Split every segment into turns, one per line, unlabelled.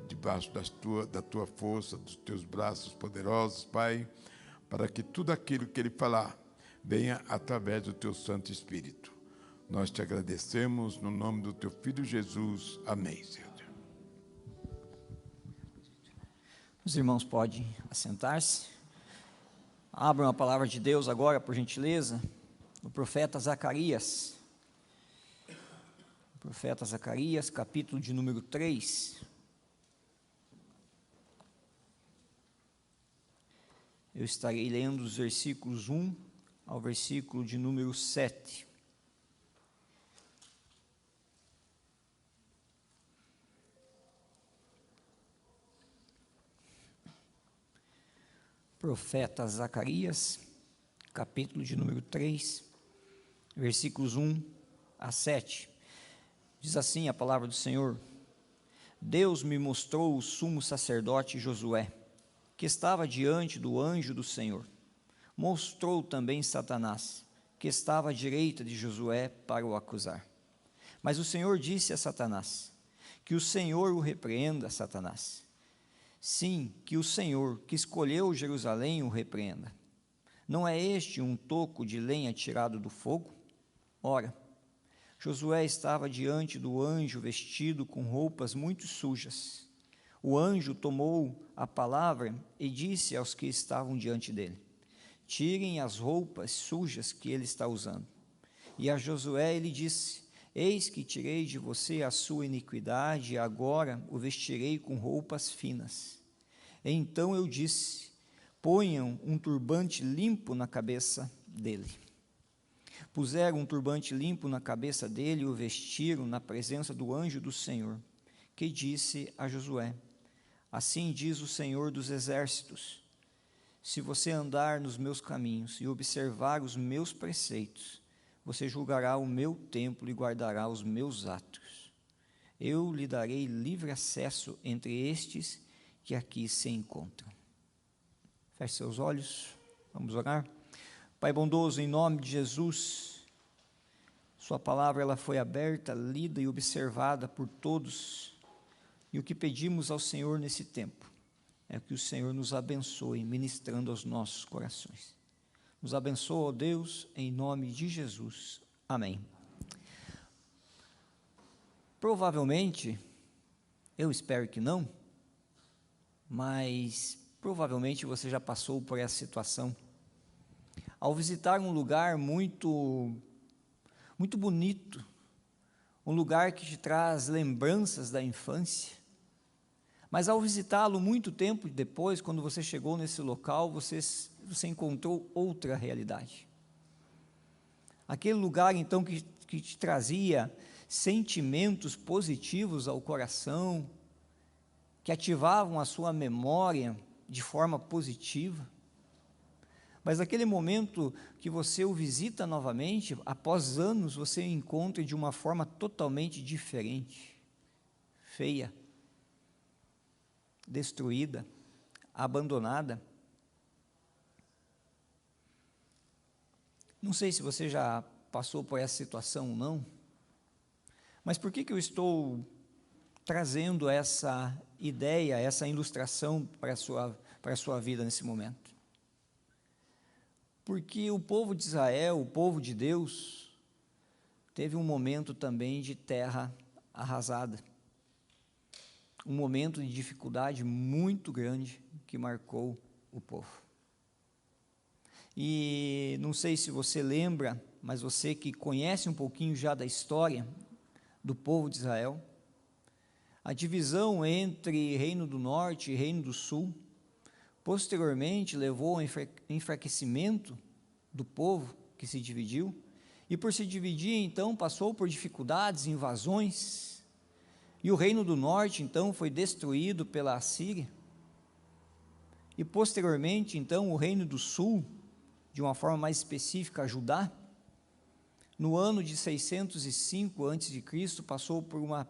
debaixo da tua força, dos teus braços poderosos, Pai, para que tudo aquilo que Ele falar venha através do teu Santo Espírito. Nós te agradecemos no nome do teu Filho Jesus. Amém, Senhor.
Os irmãos podem assentar-se. Abram a palavra de Deus agora, por gentileza, no profeta Zacarias. Profeta Zacarias, capítulo de número 3. Eu estarei lendo os versículos 1 ao versículo de número 7. Profeta Zacarias, capítulo de número 3, versículos 1 a 7. Diz assim a palavra do Senhor: Deus me mostrou o sumo sacerdote Josué, que estava diante do anjo do Senhor. Mostrou também Satanás, que estava à direita de Josué para o acusar. Mas o Senhor disse a Satanás: que o Senhor o repreenda, Satanás. Sim, que o Senhor, que escolheu Jerusalém, o repreenda. Não é este um toco de lenha tirado do fogo? Ora, Josué estava diante do anjo vestido com roupas muito sujas. O anjo tomou a palavra e disse aos que estavam diante dele: tirem as roupas sujas que ele está usando. E a Josué ele disse: eis que tirei de você a sua iniquidade, e agora o vestirei com roupas finas. Então eu disse: ponham um turbante limpo na cabeça dele. Puseram um turbante limpo na cabeça dele e o vestiram na presença do anjo do Senhor, que disse a Josué: assim diz o Senhor dos exércitos: se você andar nos meus caminhos e observar os meus preceitos, você julgará o meu templo e guardará os meus atos. Eu lhe darei livre acesso entre estes que aqui se encontram. Feche seus olhos, vamos orar. Pai bondoso, em nome de Jesus, sua palavra ela foi aberta, lida e observada por todos, e o que pedimos ao Senhor nesse tempo é que o Senhor nos abençoe, ministrando aos nossos corações. Nos abençoa, ó Deus, em nome de Jesus. Amém. Provavelmente, eu espero que não, mas provavelmente você já passou por essa situação. Ao visitar um lugar muito bonito, um lugar que te traz lembranças da infância, mas ao visitá-lo muito tempo depois, quando você chegou nesse local, você encontrou outra realidade. Aquele lugar então que te trazia sentimentos positivos ao coração, que ativavam a sua memória de forma positiva, mas naquele momento que você o visita novamente, após anos, você o encontra de uma forma totalmente diferente, feia, destruída, abandonada. Não sei se você já passou por essa situação ou não, mas por que eu estou trazendo essa ideia, essa ilustração para a sua vida nesse momento? Porque o povo de Israel, o povo de Deus, teve um momento também de terra arrasada, um momento de dificuldade muito grande que marcou o povo. E não sei se você lembra, mas você que conhece um pouquinho já da história do povo de Israel, a divisão entre Reino do Norte e Reino do Sul, posteriormente levou ao enfraquecimento do povo que se dividiu, e por se dividir então passou por dificuldades, invasões, e o Reino do Norte então foi destruído pela Assíria, e posteriormente então o Reino do Sul, de uma forma mais específica, Judá, no ano de 605 a.C., passou por uma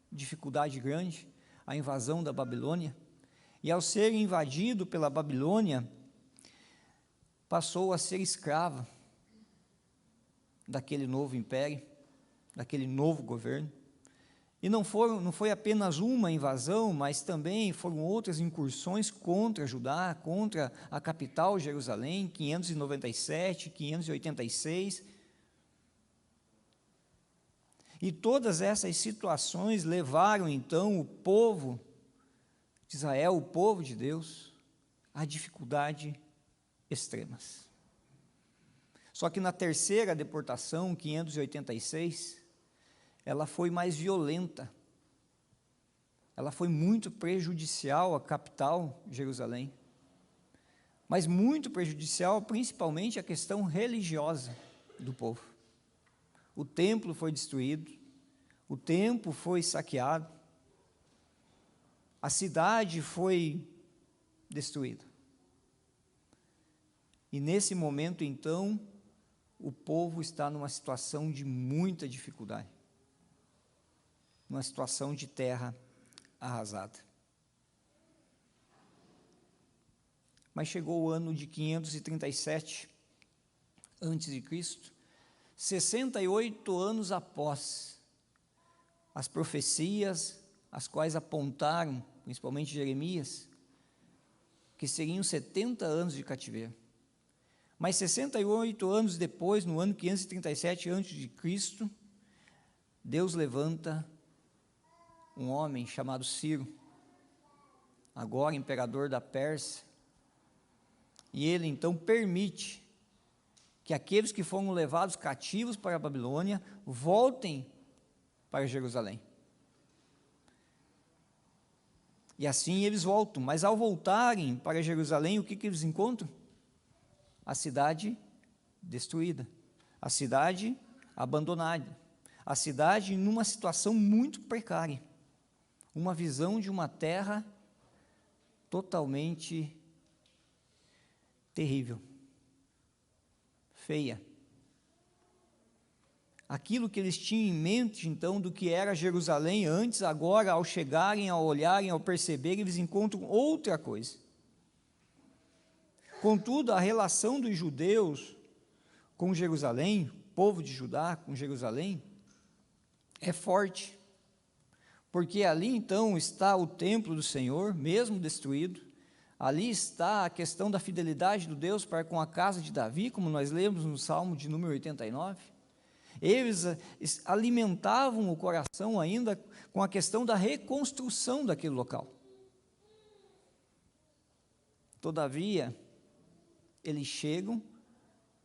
dificuldade grande, a invasão da Babilônia, e ao ser invadido pela Babilônia, passou a ser escrava daquele novo império, daquele novo governo, E não foi apenas uma invasão, mas também foram outras incursões contra Judá, contra a capital Jerusalém, 597, 586. E todas essas situações levaram então o povo de Israel, o povo de Deus, a dificuldades extremas. Só que na terceira deportação, 586, ela foi mais violenta, ela foi muito prejudicial à capital, Jerusalém, mas muito prejudicial principalmente à questão religiosa do povo. O templo foi destruído, o templo foi saqueado, a cidade foi destruída. E nesse momento, então, o povo está numa situação de muita dificuldade, numa situação de terra arrasada. Mas chegou o ano de 537 a.C., 68 anos após as profecias, as quais apontaram, principalmente Jeremias, que seriam 70 anos de cativeiro. Mas 68 anos depois, no ano 537 a.C., Deus levanta um homem chamado Ciro, agora imperador da Pérsia, e ele então permite que aqueles que foram levados cativos para a Babilônia voltem para Jerusalém. E assim eles voltam, mas ao voltarem para Jerusalém, o que eles encontram? A cidade destruída, a cidade abandonada, a cidade numa situação muito precária, uma visão de uma terra totalmente terrível, feia. Aquilo que eles tinham em mente, então, do que era Jerusalém antes, agora, ao chegarem, ao olharem, ao perceberem, eles encontram outra coisa. Contudo, a relação dos judeus com Jerusalém, o povo de Judá com Jerusalém, é forte, porque ali, então, está o templo do Senhor, mesmo destruído, ali está a questão da fidelidade do Deus para com a casa de Davi, como nós lemos no Salmo de número 89, eles alimentavam o coração ainda com a questão da reconstrução daquele local. Todavia, eles chegam,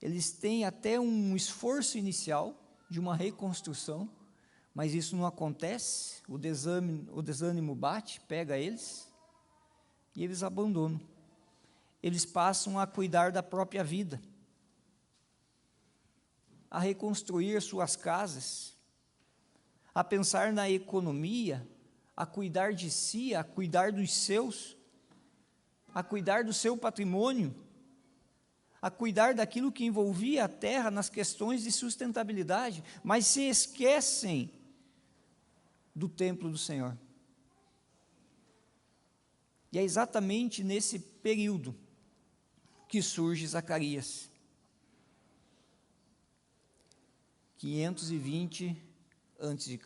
eles têm até um esforço inicial de uma reconstrução, mas isso não acontece, o desânimo bate, pega eles, e eles abandonam. Eles passam a cuidar da própria vida, a reconstruir suas casas, a pensar na economia, a cuidar de si, a cuidar dos seus, a cuidar do seu patrimônio, a cuidar daquilo que envolvia a terra nas questões de sustentabilidade, mas se esquecem do templo do Senhor. E é exatamente nesse período que surge Zacarias, 520 a.C.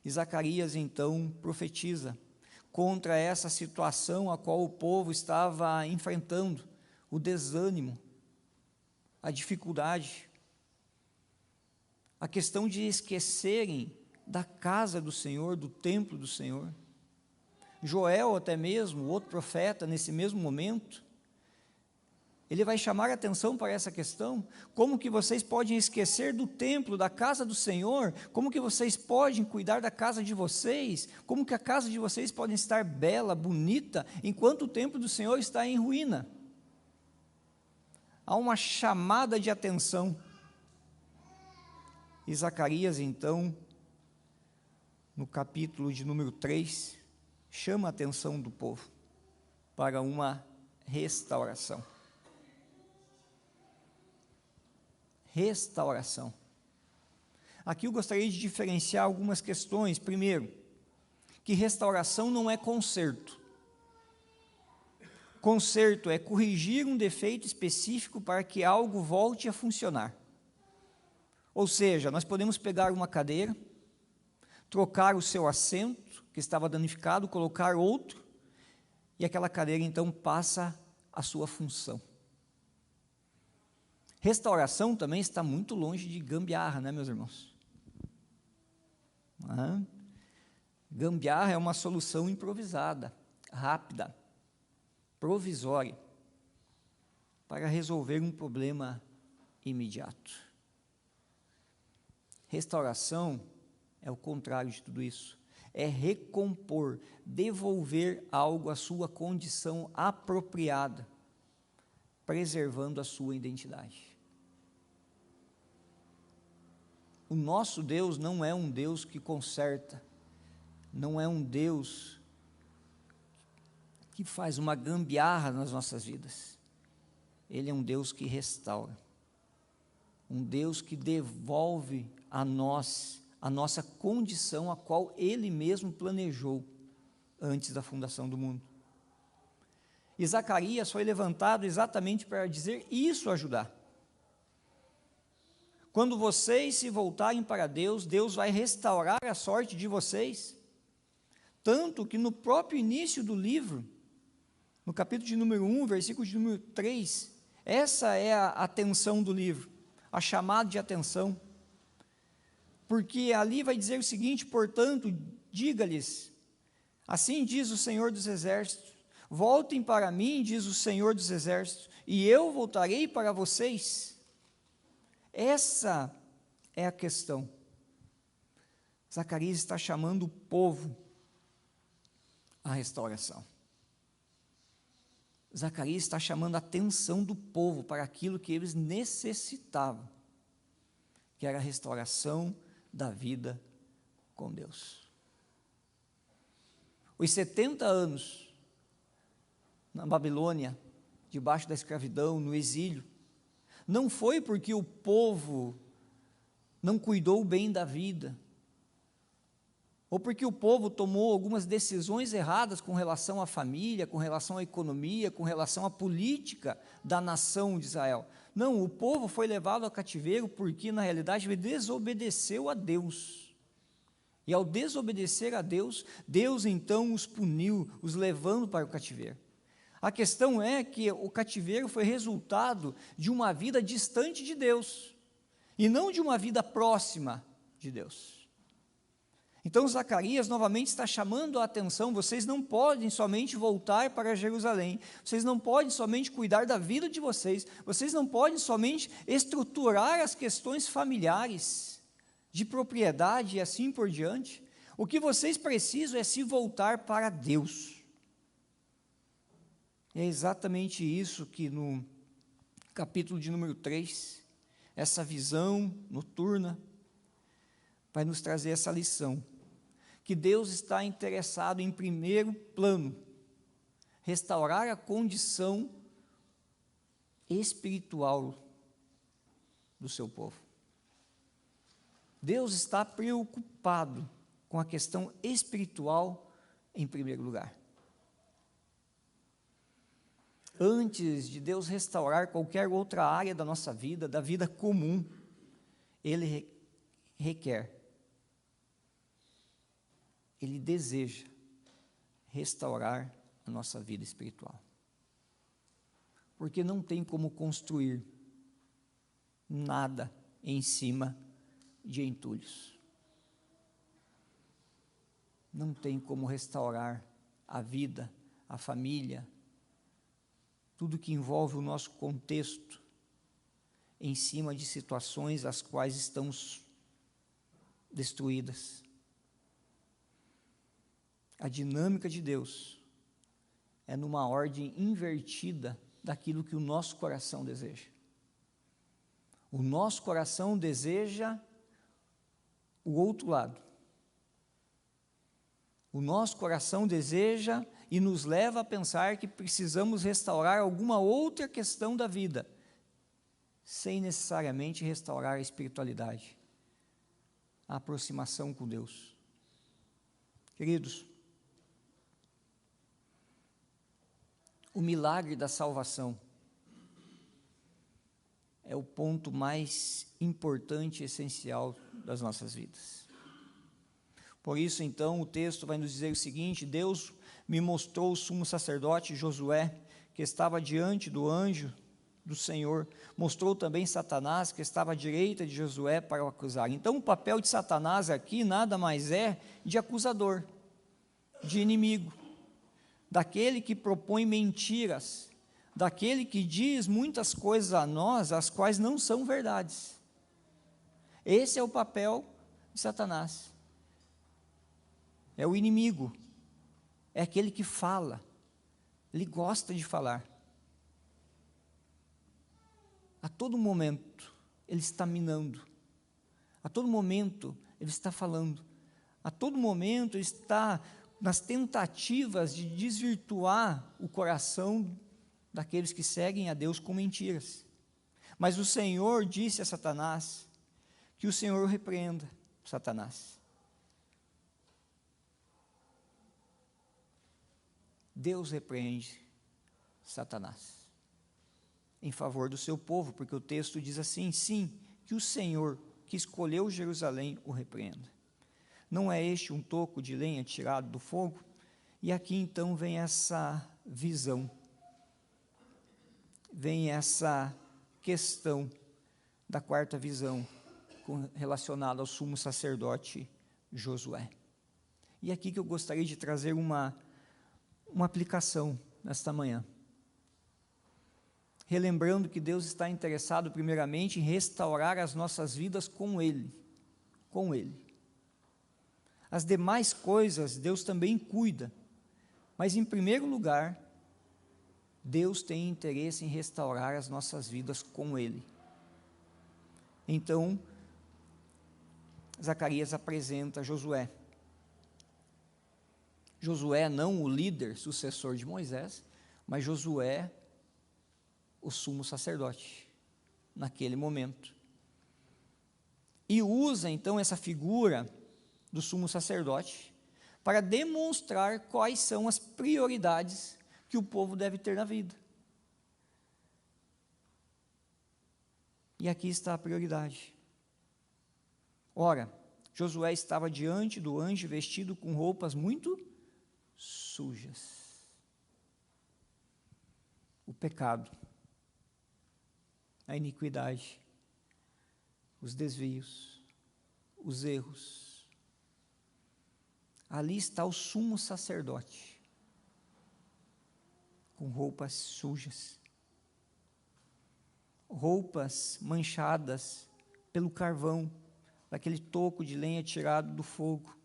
E Zacarias, então, profetiza contra essa situação a qual o povo estava enfrentando, o desânimo, a dificuldade, a questão de esquecerem da casa do Senhor, do templo do Senhor. Joel, até mesmo, outro profeta, nesse mesmo momento, ele vai chamar a atenção para essa questão, como que vocês podem esquecer do templo, da casa do Senhor, como que vocês podem cuidar da casa de vocês, como que a casa de vocês pode estar bela, bonita, enquanto o templo do Senhor está em ruína. Há uma chamada de atenção, e Zacarias, então, no capítulo de número 3, chama a atenção do povo para uma restauração. Restauração. Aqui eu gostaria de diferenciar algumas questões. Primeiro, que restauração não é conserto. Conserto é corrigir um defeito específico para que algo volte a funcionar. Ou seja, nós podemos pegar uma cadeira, trocar o seu assento, que estava danificado, colocar outro, e aquela cadeira então passa a sua função. Restauração também está muito longe de gambiarra, né, meus irmãos? Gambiarra é uma solução improvisada, rápida, provisória, para resolver um problema imediato. Restauração é o contrário de tudo isso. É recompor, devolver algo à sua condição apropriada, preservando a sua identidade. O nosso Deus não é um Deus que conserta, não é um Deus que faz uma gambiarra nas nossas vidas. Ele é um Deus que restaura, um Deus que devolve a nós a nossa condição, a qual Ele mesmo planejou antes da fundação do mundo. E Zacarias foi levantado exatamente para dizer isso, ajudar. Quando vocês se voltarem para Deus, Deus vai restaurar a sorte de vocês, tanto que no próprio início do livro, no capítulo de número 1, versículo de número 3, essa é a atenção do livro, a chamada de atenção, porque ali vai dizer o seguinte: portanto, diga-lhes, assim diz o Senhor dos Exércitos, voltem para mim, diz o Senhor dos Exércitos, e eu voltarei para vocês. Essa é a questão. Zacarias está chamando o povo à restauração. Zacarias está chamando a atenção do povo para aquilo que eles necessitavam, que era a restauração da vida com Deus. Os 70 anos na Babilônia, debaixo da escravidão, no exílio, não foi porque o povo não cuidou bem da vida, ou porque o povo tomou algumas decisões erradas com relação à família, com relação à economia, com relação à política da nação de Israel. Não, o povo foi levado ao cativeiro porque, na realidade, ele desobedeceu a Deus. E ao desobedecer a Deus, Deus então os puniu, os levando para o cativeiro. A questão é que o cativeiro foi resultado de uma vida distante de Deus, e não de uma vida próxima de Deus. Então Zacarias novamente está chamando a atenção: vocês não podem somente voltar para Jerusalém, vocês não podem somente cuidar da vida de vocês, vocês não podem somente estruturar as questões familiares, de propriedade e assim por diante. O que vocês precisam é se voltar para Deus. É exatamente isso que no capítulo de número 3, essa visão noturna vai nos trazer essa lição, que Deus está interessado em primeiro plano, restaurar a condição espiritual do seu povo. Deus está preocupado com a questão espiritual em primeiro lugar. Antes de Deus restaurar qualquer outra área da nossa vida, da vida comum, Ele requer, Ele deseja restaurar a nossa vida espiritual. Porque não tem como construir nada em cima de entulhos. Não tem como restaurar a vida, a família, tudo que envolve o nosso contexto, em cima de situações as quais estamos destruídas. A dinâmica de Deus é numa ordem invertida daquilo que o nosso coração deseja. O nosso coração deseja o outro lado. O nosso coração deseja e nos leva a pensar que precisamos restaurar alguma outra questão da vida, sem necessariamente restaurar a espiritualidade, a aproximação com Deus. Queridos, o milagre da salvação é o ponto mais importante e essencial das nossas vidas. Por isso, então, o texto vai nos dizer o seguinte: Deus me mostrou o sumo sacerdote Josué, que estava diante do anjo do Senhor. Mostrou também Satanás, que estava à direita de Josué, para o acusar. Então, o papel de Satanás aqui nada mais é de acusador, de inimigo, daquele que propõe mentiras, daquele que diz muitas coisas a nós, as quais não são verdades. Esse é o papel de Satanás. É o inimigo, é aquele que fala, ele gosta de falar. A todo momento ele está minando, a todo momento ele está falando, a todo momento ele está nas tentativas de desvirtuar o coração daqueles que seguem a Deus com mentiras. Mas o Senhor disse a Satanás que o Senhor repreenda Satanás. Deus repreende Satanás em favor do seu povo, porque o texto diz assim: sim, que o Senhor que escolheu Jerusalém o repreenda. Não é este um toco de lenha tirado do fogo? E aqui então vem essa visão, vem essa questão da quarta visão, relacionada ao sumo sacerdote Josué. E aqui que eu gostaria de trazer uma aplicação nesta manhã. Relembrando que Deus está interessado primeiramente em restaurar as nossas vidas com Ele. As demais coisas Deus também cuida, mas em primeiro lugar, Deus tem interesse em restaurar as nossas vidas com Ele. Então, Zacarias apresenta Josué. Josué não o líder sucessor de Moisés, mas Josué o sumo sacerdote, naquele momento. E usa então essa figura do sumo sacerdote para demonstrar quais são as prioridades que o povo deve ter na vida. E aqui está a prioridade. Ora, Josué estava diante do anjo vestido com roupas muito sujas. O pecado, a iniquidade, os desvios, os erros. Ali está o sumo sacerdote, com roupas sujas, roupas manchadas pelo carvão, daquele toco de lenha tirado do fogo.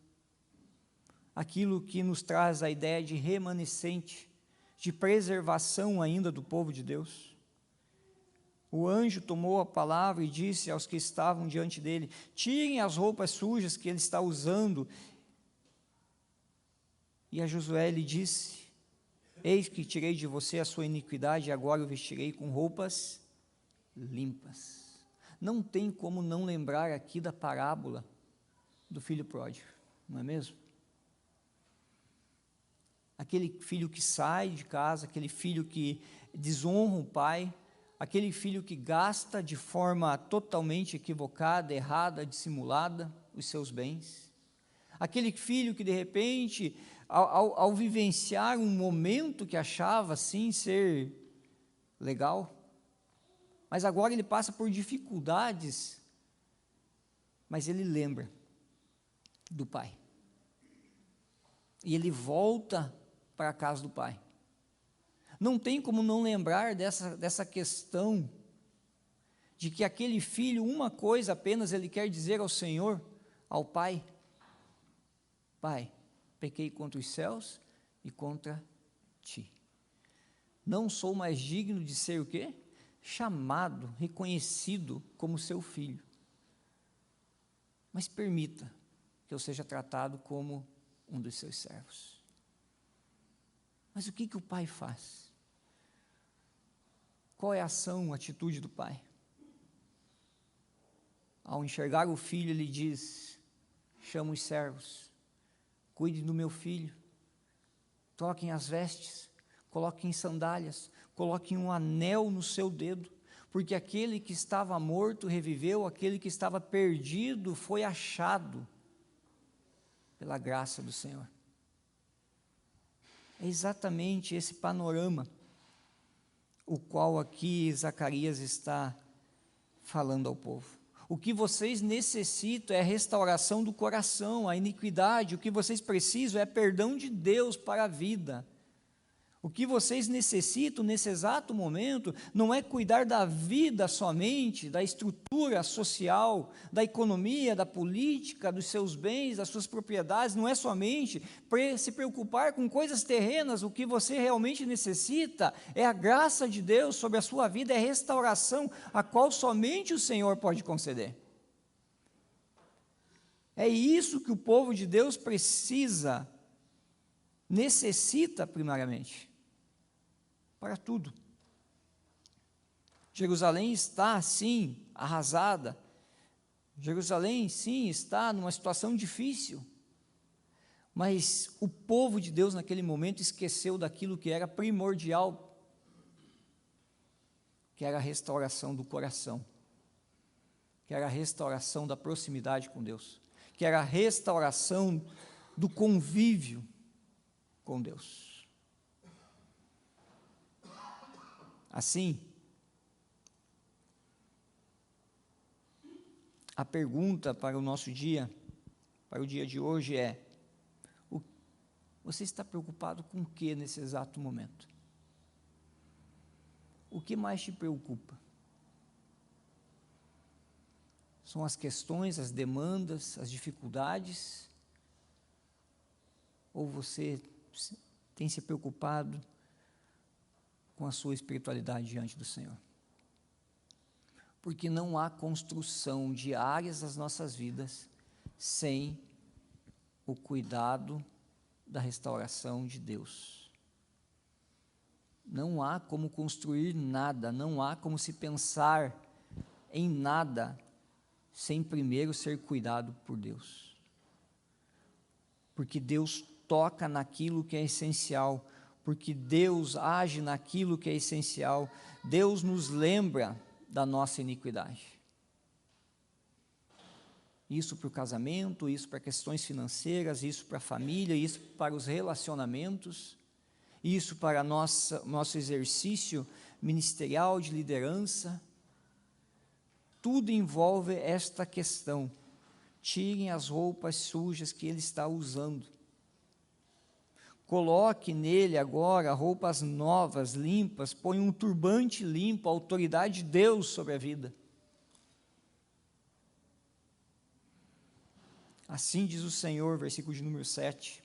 Aquilo que nos traz a ideia de remanescente, de preservação ainda do povo de Deus. O anjo tomou a palavra e disse aos que estavam diante dele: tirem as roupas sujas que ele está usando. E a Josué ele disse: eis que tirei de você a sua iniquidade, e agora o vestirei com roupas limpas. Não tem como não lembrar aqui da parábola do filho pródigo, não é mesmo? Aquele filho que sai de casa, aquele filho que desonra o pai, aquele filho que gasta de forma totalmente equivocada, errada, dissimulada os seus bens, aquele filho que de repente, ao vivenciar um momento que achava sim ser legal, mas agora ele passa por dificuldades, mas ele lembra do pai, e ele volta para a casa do pai. Não tem como não lembrar dessa questão, de que aquele filho, uma coisa apenas ele quer dizer ao Senhor, ao pai: pai, pequei contra os céus e contra ti. Não sou mais digno de ser o quê? Chamado, reconhecido como seu filho. Mas permita que eu seja tratado como um dos seus servos. Mas o que o pai faz? Qual é a ação, a atitude do pai? Ao enxergar o filho, ele diz: chama os servos, cuide do meu filho, troquem as vestes, coloquem sandálias, coloquem um anel no seu dedo, porque aquele que estava morto reviveu, aquele que estava perdido foi achado. pela graça do Senhor. É exatamente esse panorama o qual aqui Zacarias está falando ao povo. O que vocês necessitam é a restauração do coração, a iniquidade. O que vocês precisam é perdão de Deus para a vida. O que vocês necessitam nesse exato momento não é cuidar da vida somente, da estrutura social, da economia, da política, dos seus bens, das suas propriedades, não é somente se preocupar com coisas terrenas. O que você realmente necessita é a graça de Deus sobre a sua vida, é a restauração, a qual somente o Senhor pode conceder. É isso que o povo de Deus precisa, necessita primariamente. Para tudo. Jerusalém está, sim, arrasada. Jerusalém, sim, está numa situação difícil. Mas o povo de Deus, naquele momento, esqueceu daquilo que era primordial, que era a restauração do coração, que era a restauração da proximidade com Deus, que era a restauração do convívio com Deus. Assim, a pergunta para o nosso dia, para o dia de hoje é: você está preocupado com o que nesse exato momento? O que mais te preocupa? São as questões, as demandas, as dificuldades? Ou você tem se preocupado com a sua espiritualidade diante do Senhor? Porque não há construção de áreas das nossas vidas sem o cuidado da restauração de Deus. Não há como construir nada, não há como se pensar em nada sem primeiro ser cuidado por Deus. Porque Deus toca naquilo que é essencial, porque Deus age naquilo que é essencial. Deus nos lembra da nossa iniquidade. Isso para o casamento, isso para questões financeiras, isso para a família, isso para os relacionamentos, isso para nosso exercício ministerial de liderança. Tudo envolve esta questão. Tirem as roupas sujas que ele está usando. Coloque nele agora roupas novas, limpas, põe um turbante limpo, a autoridade de Deus sobre a vida. Assim diz o Senhor, versículo de número 7,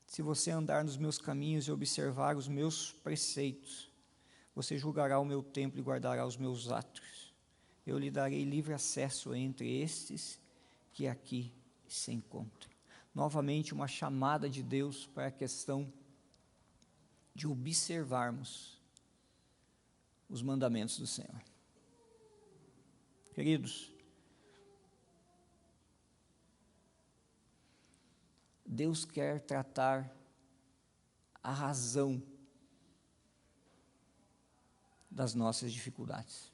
se você andar nos meus caminhos e observar os meus preceitos, você julgará o meu templo e guardará os meus atos. Eu lhe darei livre acesso entre estes que aqui se encontram. Novamente, uma chamada de Deus para a questão de observarmos os mandamentos do Senhor. Queridos, Deus quer tratar a razão das nossas dificuldades.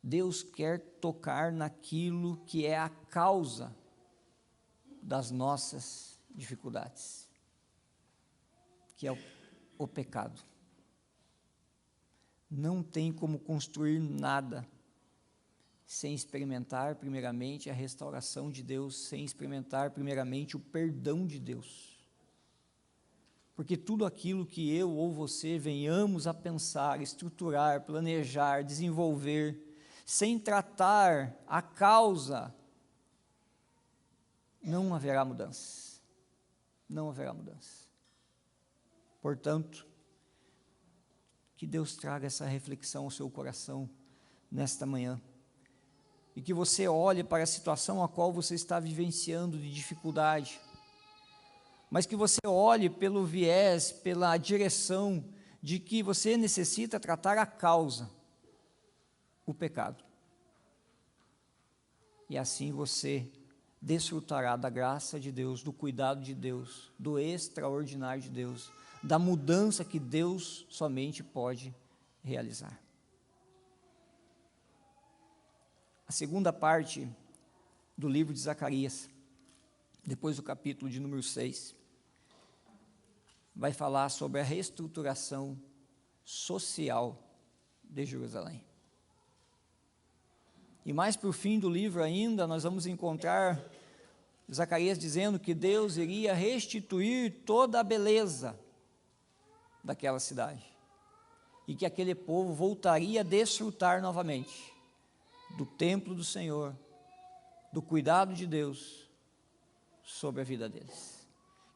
Deus quer tocar naquilo que é a causa das nossas dificuldades, que é o pecado. Não tem como construir nada sem experimentar primeiramente a restauração de Deus, sem experimentar primeiramente o perdão de Deus. Porque tudo aquilo que eu ou você venhamos a pensar, estruturar, planejar, desenvolver, sem tratar a causa, não haverá mudança. Não haverá mudança. Portanto, que Deus traga essa reflexão ao seu coração nesta manhã. E que você olhe para a situação a qual você está vivenciando de dificuldade, mas que você olhe pelo viés, pela direção de que você necessita tratar a causa, o pecado. E assim você desfrutará da graça de Deus, do cuidado de Deus, do extraordinário de Deus, da mudança que Deus somente pode realizar. A segunda parte do livro de Zacarias, depois do capítulo de número 6, vai falar sobre a reestruturação social de Jerusalém. E mais para o fim do livro ainda, nós vamos encontrar Zacarias dizendo que Deus iria restituir toda a beleza daquela cidade, e que aquele povo voltaria a desfrutar novamente do templo do Senhor, do cuidado de Deus sobre a vida deles.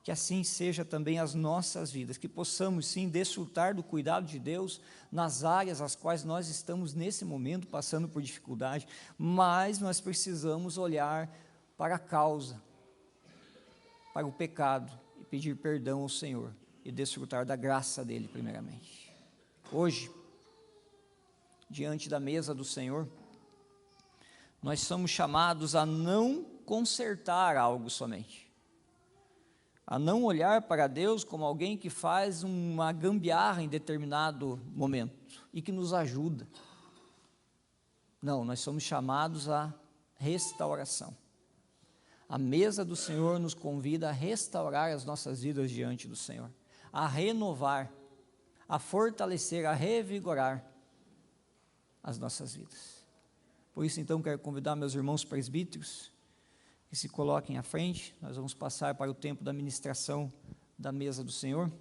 Que assim seja também as nossas vidas, que possamos sim desfrutar do cuidado de Deus nas áreas as quais nós estamos nesse momento passando por dificuldade, mas nós precisamos olhar para a causa, para o pecado, e pedir perdão ao Senhor, e desfrutar da graça dEle primeiramente. Hoje, diante da mesa do Senhor, nós somos chamados a não consertar algo somente, a não olhar para Deus como alguém que faz uma gambiarra em determinado momento e que nos ajuda. Não, nós somos chamados à restauração. A mesa do Senhor nos convida a restaurar as nossas vidas diante do Senhor, a renovar, a fortalecer, a revigorar as nossas vidas. Por isso, então, quero convidar meus irmãos presbíteros que se coloquem à frente. Nós vamos passar para o tempo da ministração da mesa do Senhor.